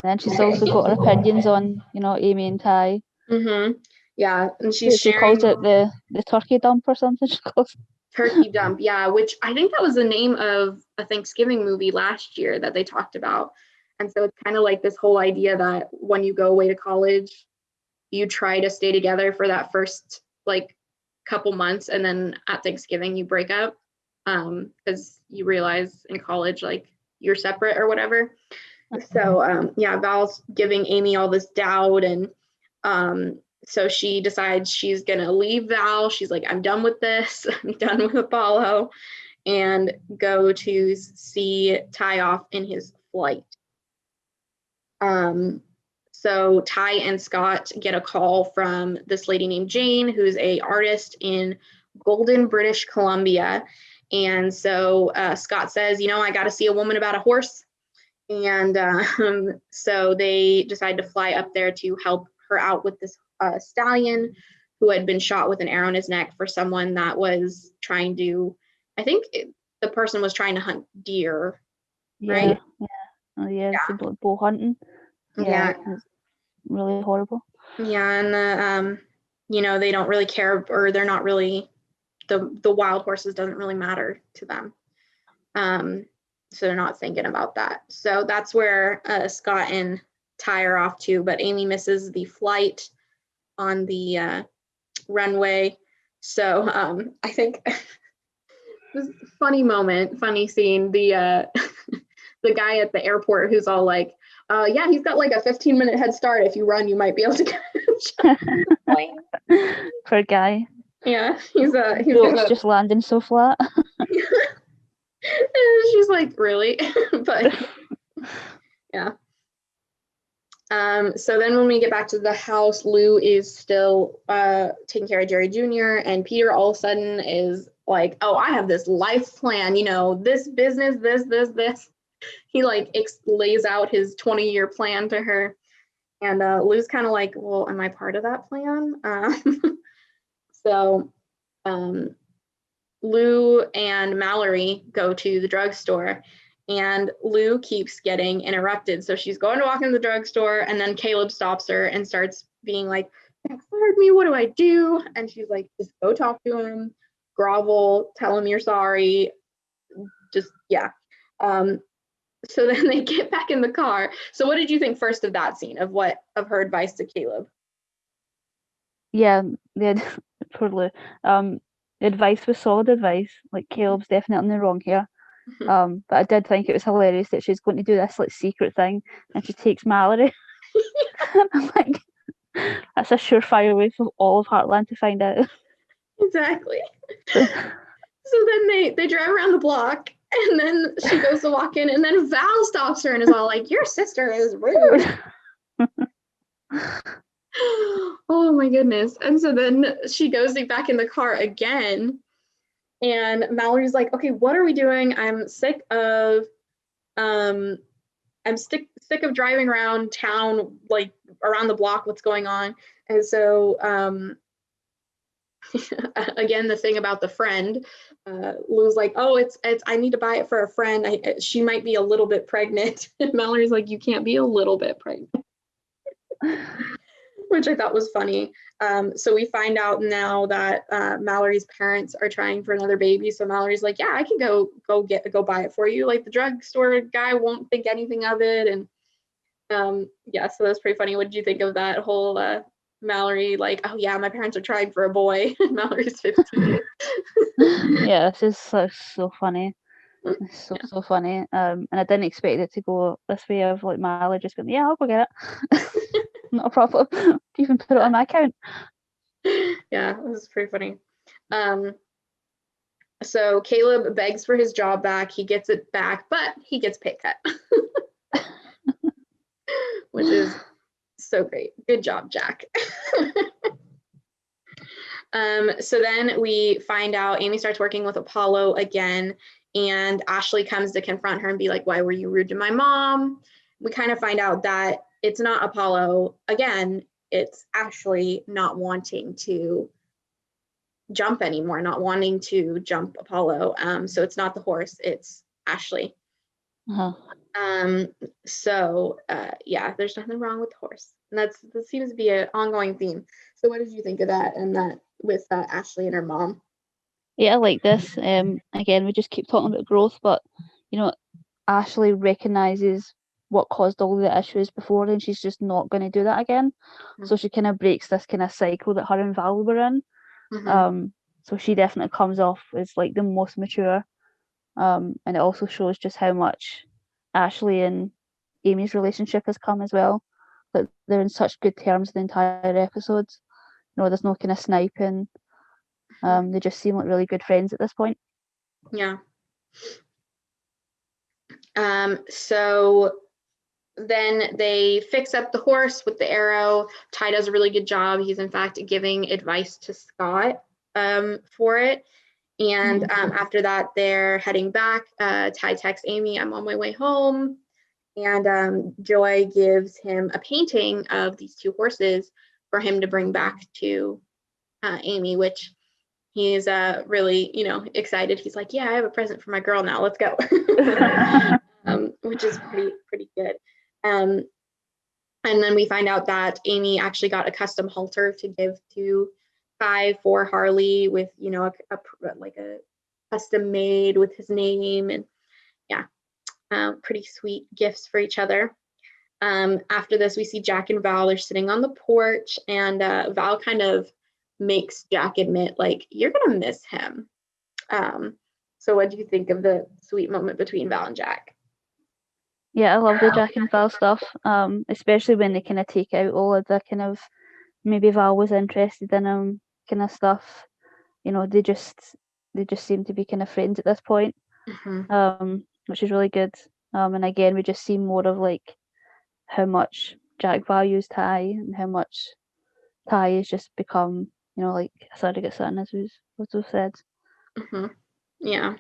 B: then she's also got her opinions on, Amy and Ty.
A: Mm-hmm. Yeah, and she
B: calls it the turkey dump or something. She calls it.
A: Turkey dump, yeah, which I think that was the name of a Thanksgiving movie last year that they talked about. And so it's kind of like this whole idea that when you go away to college, you try to stay together for that first like couple months, and then at Thanksgiving you break up because you realize in college like you're separate or whatever. So yeah, Val's giving Amy all this doubt, and so she decides she's gonna leave Val. She's like, I'm done with this. I'm done with Apollo, and go to see Ty off in his flight. So Ty and Scott get a call from this lady named Jane, who's a artist in Golden, British Columbia. And so Scott says, I got to see a woman about a horse. And so they decide to fly up there to help her out with this stallion who had been shot with an arrow in his neck for someone that was trying to, I think the person was trying to hunt deer, right?
B: Yeah. Oh, yeah. It's bow hunting. Yeah. It's really horrible.
A: Yeah, and they don't really care, or they're not really, the wild horses doesn't really matter to them. So they're not thinking about that. So that's where Scott and Ty are off to, but Amy misses the flight on the runway. So I think this funny scene, the the guy at the airport who's all like, yeah, he's got like a 15-minute head start. If you run, you might be able to catch the
B: Poor guy.
A: Yeah, he's
B: just landing so flat.
A: She's like, really? But yeah. So then when we get back to the house, Lou is still taking care of Jerry Jr. and Peter all of a sudden is like, oh, I have this life plan, this business, this. He like lays out his 20-year plan to her. And Lou's kind of like, well, am I part of that plan? So Lou and Mallory go to the drugstore, and Lou keeps getting interrupted. So she's going to walk into the drugstore, and then Caleb stops her and starts being like, Jack fired me, what do I do? And she's like, just go talk to him, grovel, tell him you're sorry. Just, yeah. So then they get back in the car. So what did you think first of that scene, of her advice to Caleb?
B: Yeah, poor Lou. The advice was solid advice. Like, Caleb's definitely in the wrong here. But I did think it was hilarious that she's going to do this like secret thing, and she takes Mallory. I'm like, that's a surefire way for all of Heartland to find out.
A: Exactly. So then they drive around the block, and then she goes to walk in, and then Val stops her and is all like, your sister is rude. Oh my goodness. And so then she goes back in the car again, and Mallory's like, okay, what are we doing? I'm sick of sick of driving around town, like around the block, what's going on? And so again, the thing about the friend, Lou's like, oh, it's I need to buy it for a friend. She might be a little bit pregnant. And Mallory's like, you can't be a little bit pregnant. Which I thought was funny. So we find out now that Mallory's parents are trying for another baby. So Mallory's like, yeah, I can go buy it for you. Like, the drugstore guy won't think anything of it. And yeah, so that's pretty funny. What did you think of that whole Mallory like, oh yeah, my parents are trying for a boy. Mallory's 15.
B: Yeah, this is so funny. It's so funny. And I didn't expect it to go this way of like Mallory just going, yeah, I'll go get it. Not a problem. Even put it on my account.
A: Yeah, this is pretty funny. So Caleb begs for his job back. He gets it back, but he gets pay cut, which is so great. Good job, Jack. So then we find out Amy starts working with Apollo again, and Ashley comes to confront her and be like, why were you rude to my mom? We kind of find out that it's not Apollo. Again, it's Ashley not wanting to jump anymore, not wanting to jump Apollo. So it's not the horse, it's Ashley. So yeah, there's nothing wrong with the horse. And that seems to be an ongoing theme. So what did you think of that and that with Ashley and her mom?
B: Yeah, I like this. Again, we just keep talking about growth, but you know, Ashley recognizes what caused all the issues before, and she's just not going to do that again. Mm-hmm. So she kind of breaks this kind of cycle that her and Val were in. Mm-hmm. So she definitely comes off as like the most mature. And it also shows just how much Ashley and Amy's relationship has come as well. That they're in such good terms the entire episodes. You know, there's no kind of sniping. They just seem like really good friends at this point.
A: Yeah. So then they fix up the horse with the arrow. Ty does a really good job. He's in fact giving advice to Scott for it. And after that, they're heading back. Ty texts Amy, I'm on my way home. And Joy gives him a painting of these two horses for him to bring back to Amy, which he's really, excited. He's like, yeah, I have a present for my girl now. Let's go. Which is pretty good. And then we find out that Amy actually got a custom halter to give to Ty for Harley with, a custom made with his name, and yeah, pretty sweet gifts for each other. After this, we see Jack and Val. They're sitting on the porch, and Val kind of makes Jack admit, like, you're gonna miss him. So what do you think of the sweet moment between Val and Jack?
B: Yeah, I love the Jack and Val stuff, especially when they kind of take out all of the kind of maybe Val was interested in him kind of stuff. They just seem to be kind of friends at this point, which is really good. And again, we just see more of like how much Jack values Ty and how much Ty has just become, like a surrogate son, as we've said.
A: Yeah.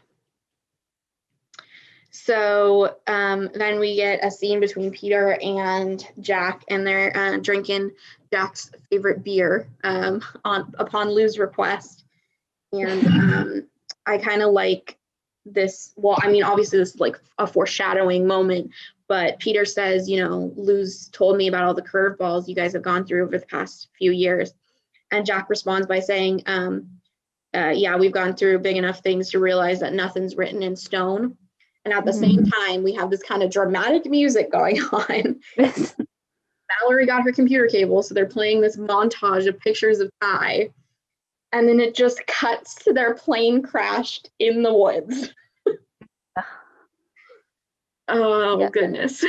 A: So then we get a scene between Peter and Jack, and they're drinking Jack's favorite beer upon Lou's request. And I kind of like this. Well, I mean, obviously this is like a foreshadowing moment, but Peter says, Lou's told me about all the curveballs you guys have gone through over the past few years. And Jack responds by saying, yeah, we've gone through big enough things to realize that nothing's written in stone. And at the same time, we have this kind of dramatic music going on. Mallory got her computer cable, so they're playing this montage of pictures of Ty. And then it just cuts to their plane crashed in the woods. Oh, yeah. Goodness.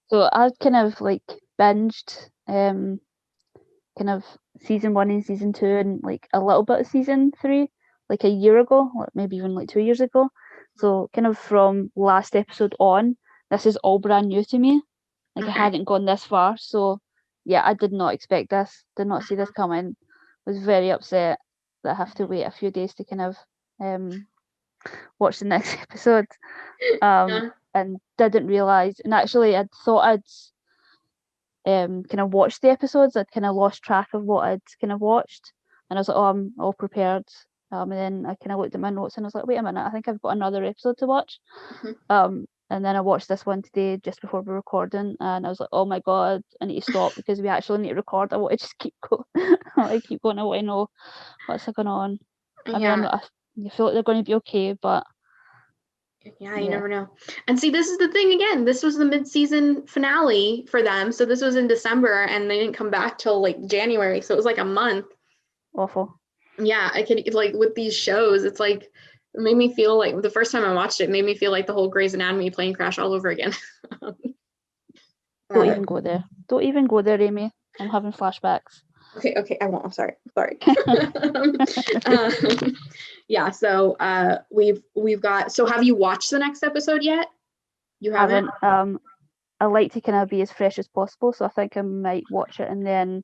B: So I kind of like binged kind of season 1 and season 2 and like a little bit of season 3 like a year ago, maybe even like 2 years ago. So kind of from last episode on, this is all brand new to me. Like I hadn't gone this far. So yeah, I did not expect this, did not see this coming. Was very upset that I have to wait a few days to kind of watch the next episode. And didn't realise, and actually I thought I'd kind of watched the episodes. I'd kind of lost track of what I'd kind of watched, and I was like, oh, I'm all prepared. And then I kind of looked at my notes and I was like, wait a minute, I think I've got another episode to watch. And then I watched this one today just before we were recording, and I was like, oh my god, I need to stop because we actually need to record. I want to just keep going. I keep going. I want to know what's going on. I mean, I feel like they're going to be okay, but
A: Yeah, you never know. And see, this is the thing again. This was the mid-season finale for them. So this was in December and they didn't come back till like January. So it was like a month.
B: Awful.
A: Yeah, I could like with these shows, it's like it made me feel like the first time I watched it made me feel like the whole Grey's Anatomy plane crash all over again.
B: Don't even go there. Don't even go there, Amy. I'm having flashbacks.
A: Okay, I won't. I'm sorry. Yeah, so we've got, so have you watched the next episode yet? You haven't?
B: I like to kind of be as fresh as possible, so I think I might watch it and then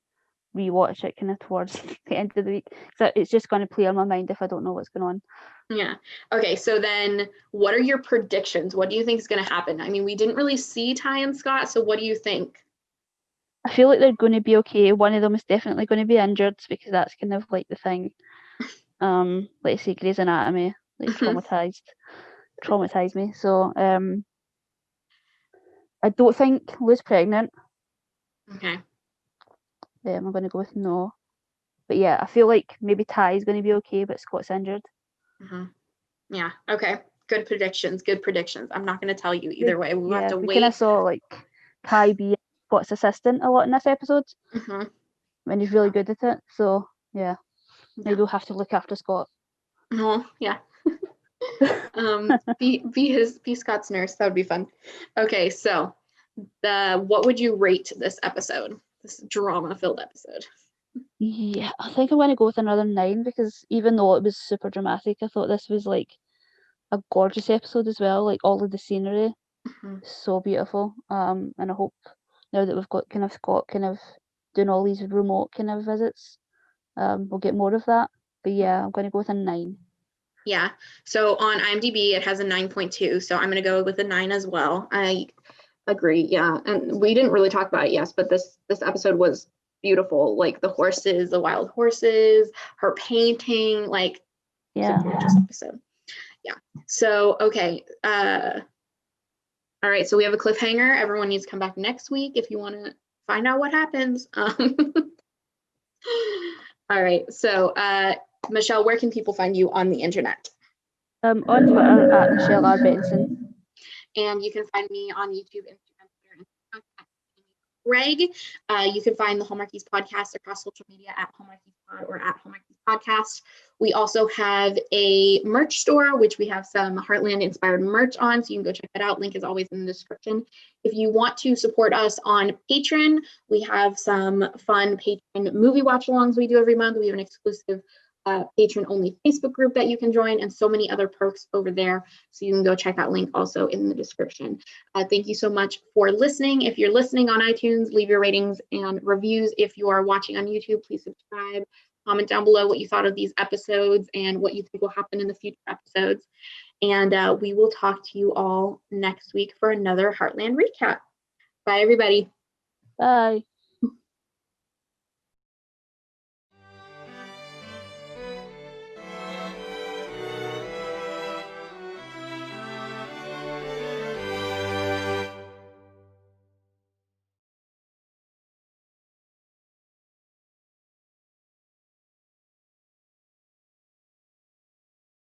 B: rewatch it kind of towards the end of the week. So it's just going to play on my mind if I don't know what's going on.
A: Yeah. Okay, so then what are your predictions? What do you think is going to happen? I mean, we didn't really see Ty and Scott, so what do you think?
B: I feel like they're going to be okay. One of them is definitely going to be injured because that's kind of like the thing. Like say Grey's Anatomy, like traumatized me. So I don't think Lou's pregnant.
A: Okay.
B: I'm going to go with no. But yeah, I feel like maybe Ty is going to be okay, but Scott's injured.
A: Yeah. Okay. Good predictions. I'm not going to tell you either way. We'll have to wait.
B: We kind of saw like Ty be Scott's assistant a lot in this episode. And he's really good at it. So yeah, maybe we'll have to look after Scott.
A: Oh yeah. Be Scott's nurse. That would be fun. Okay, so what would you rate this episode? This drama-filled episode.
B: Yeah, I think I'm going to go with another 9 because even though it was super dramatic, I thought this was like a gorgeous episode as well. Like all of the scenery, so beautiful. And I hope now that we've got kind of Scott kind of doing all these remote kind of visits, we'll get more of that. But yeah, I'm going to go with a 9.
A: Yeah. So on IMDb, it has a 9.2. So I'm going to go with a 9 as well. I agree. Yeah. And we didn't really talk about it, yes, but this episode was beautiful. Like the horses, the wild horses, her painting, like it's a gorgeous episode. Yeah. So, okay. All right. So we have a cliffhanger. Everyone needs to come back next week if you want to find out what happens. All right. So, Michelle, where can people find you on the internet?
B: On Twitter at Michelle R. Benson.
A: And you can find me on YouTube, Instagram, Twitter, and TikTok at Greg. You can find the Hallmarkies Podcast across social media at Hallmarkies Pod or at Hallmarkies Podcast. We also have a merch store, which we have some Heartland inspired merch on, so you can go check that out. Link is always in the description. If you want to support us on Patreon, we have some fun Patreon movie watch-alongs we do every month. We have an exclusive patron-only Facebook group that you can join, and so many other perks over there. So you can go check that link also in the description. Thank you so much for listening. If you're listening on iTunes, leave your ratings and reviews. If you are watching on YouTube, please subscribe. Comment down below what you thought of these episodes and what you think will happen in the future episodes. And we will talk to you all next week for another Heartland recap. Bye, everybody.
B: Bye.